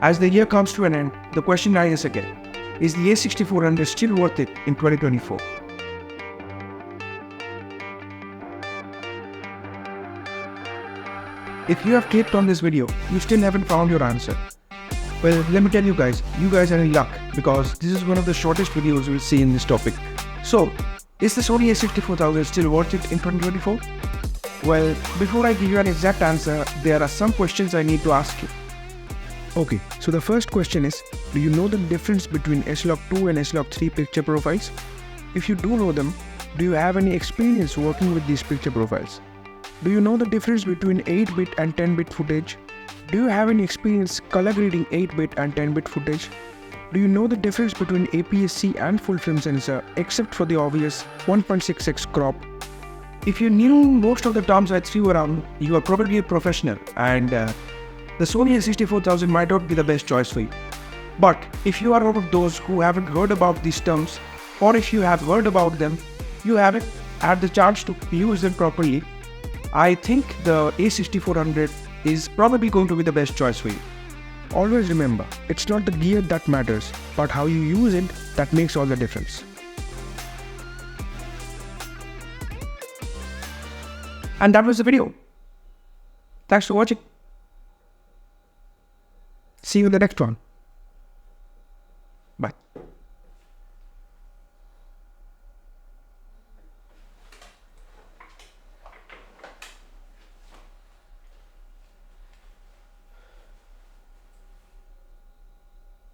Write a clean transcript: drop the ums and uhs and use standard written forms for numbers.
As the year comes to an end, the question arises again. Is the A6400 still worth it in 2024? If you have clicked on this video, you still haven't found your answer. Well, let me tell you guys are in luck because this is one of the shortest videos you'll see in this topic. So, is the Sony A6400 still worth it in 2024? Well, before I give you an exact answer, there are some questions I need to ask you. Okay, so the first question is, do you know the difference between S-Log2 and S-Log3 picture profiles? If you do know them, do you have any experience working with these picture profiles? Do you know the difference between 8-bit and 10-bit footage? Do you have any experience color grading 8-bit and 10-bit footage? Do you know the difference between APS-C and full frame sensor except for the obvious 1.6x crop? If you knew most of the terms I threw around, you are probably a professional and the Sony A6400 might not be the best choice for you. But if you are one of those who haven't heard about these terms, or if you have heard about them, you haven't had the chance to use them properly, I think the A6400 is probably going to be the best choice for you. Always remember, it's not the gear that matters, but how you use it that makes all the difference. And that was the video. Thanks for watching. See you in the next one.